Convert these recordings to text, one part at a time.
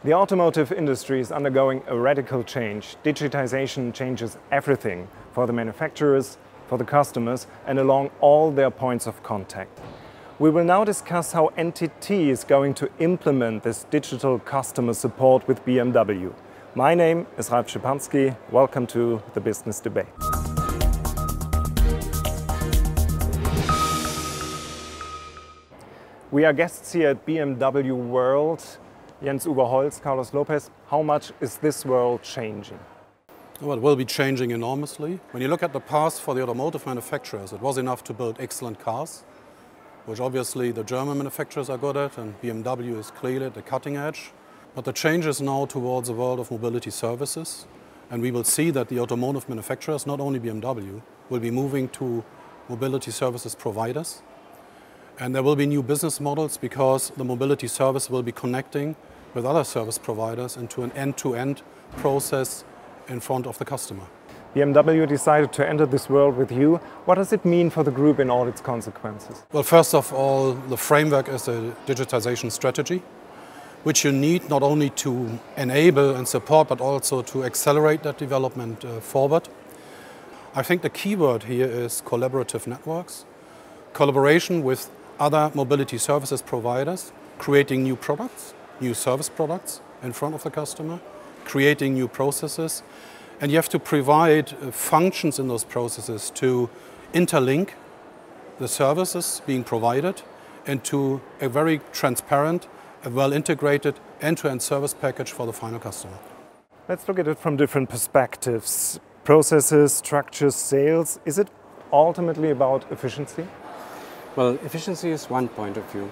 The automotive industry is undergoing a radical change. Digitization changes everything for the manufacturers, for the customers, and along all their points of contact. We will now discuss how NTT is going to implement this digital customer support with BMW. My name is Ralf Schipanski. Welcome to the Business Debate. We are guests here at BMW World. Uwe Holz, Carlos Lopez. How much is this world changing? Well, it will be changing enormously. When you look at the past for the automotive manufacturers, it was enough to build excellent cars, which obviously the German manufacturers are good at, and BMW is clearly at the cutting edge. But the change is now towards a world of mobility services, and we will see that the automotive manufacturers, not only BMW, will be moving to mobility services providers. And there will be new business models because the mobility service will be connecting with other service providers into an end-to-end process in front of the customer. BMW decided to enter this world with you. What does it mean for the group in all its consequences? Well, first of all, the framework is a digitization strategy, which you need not only to enable and support, but also to accelerate that development forward. I think the key word here is collaborative networks, collaboration with other mobility services providers, creating new products, new service products in front of the customer, creating new processes, and you have to provide functions in those processes to interlink the services being provided into a very transparent, a well-integrated end-to-end service package for the final customer. Let's look at it from different perspectives. Processes, structures, sales. Is it ultimately about efficiency? Well, efficiency is one point of view,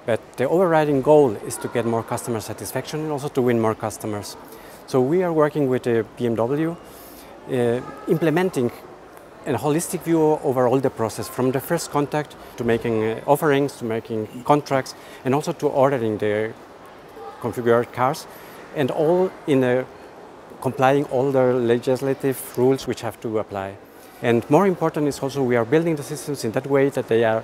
but the overriding goal is to get more customer satisfaction and also to win more customers. So we are working with BMW, implementing a holistic view over all the process, from the first contact to making offerings, to making contracts, and also to ordering the configured cars, and all in complying all the legislative rules which have to apply. And more important is also we are building the systems in that way that they are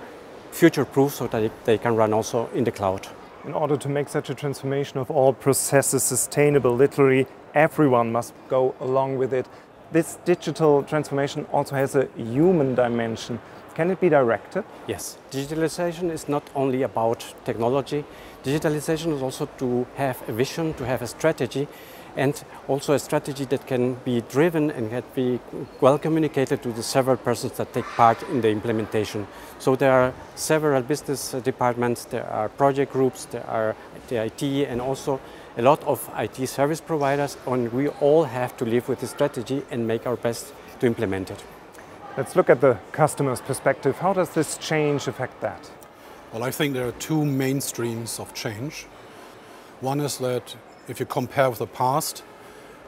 future-proof so that they can run also in the cloud. In order to make such a transformation of all processes sustainable, literally everyone must go along with it. This digital transformation also has a human dimension. Can it be directed? Yes. Digitalization is not only about technology. Digitalization is also to have a vision, to have a strategy, and also a strategy that can be driven and can be well communicated to the several persons that take part in the implementation. So there are several business departments, there are project groups, there are the IT, and also a lot of IT service providers, and we all have to live with the strategy and make our best to implement it. Let's look at the customer's perspective. How does this change affect that? Well, I think there are two main streams of change. One is that if you compare with the past,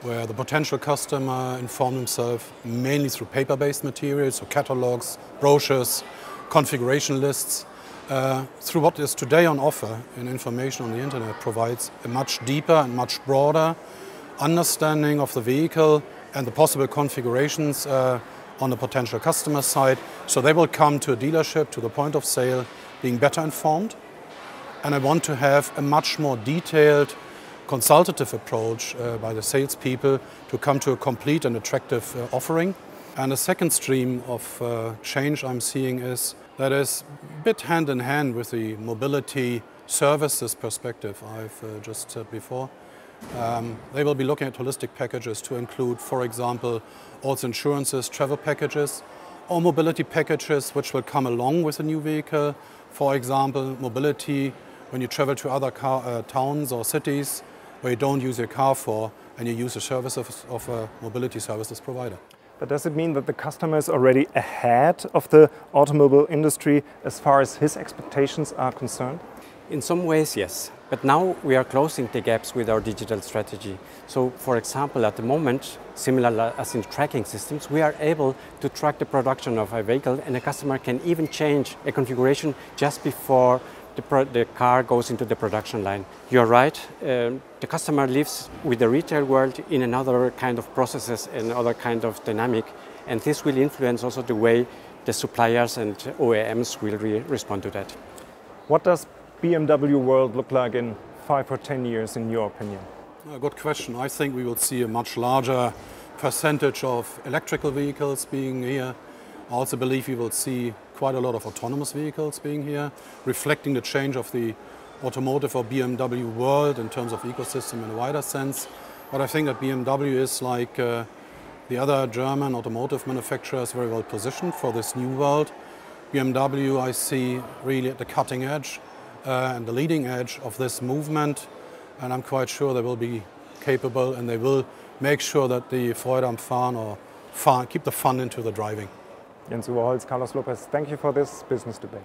where the potential customer informed himself mainly through paper-based materials, so catalogs, brochures, configuration lists, through what is today on offer in information on the internet provides a much deeper and much broader understanding of the vehicle and the possible configurations on the potential customer side. So they will come to a dealership, to the point of sale, being better informed. And I want to have a much more detailed consultative approach by the salespeople to come to a complete and attractive offering. And the second stream of change I'm seeing is that is a bit hand in hand with the mobility services perspective I've just said before. They will be looking at holistic packages to include, for example, also insurances, travel packages, or mobility packages which will come along with a new vehicle. For example, mobility when you travel to other towns or cities where you don't use your car for, and you use the service of a mobility services provider. But does it mean that the customer is already ahead of the automobile industry as far as his expectations are concerned? In some ways, yes. But now we are closing the gaps with our digital strategy. So, for example, at the moment, similar as in tracking systems, we are able to track the production of a vehicle, and the customer can even change a configuration just before the car goes into the production line. You're right, the customer lives with the retail world in another kind of processes and other kind of dynamic, and this will influence also the way the suppliers and OEMs will respond to that. What does BMW World look like in 5 or 10 years, in your opinion? Good question. I think we will see a much larger percentage of electrical vehicles being here. I also believe we will see quite a lot of autonomous vehicles being here, reflecting the change of the automotive or BMW world in terms of ecosystem in a wider sense. But I think that BMW is like the other German automotive manufacturers very well positioned for this new world. BMW I see really at the cutting edge and the leading edge of this movement, and I'm quite sure they will be capable and they will make sure that the Freude am Fahren or keep the fun into the driving. Uwe Holz, Carlos Lopez, thank you for this business debate.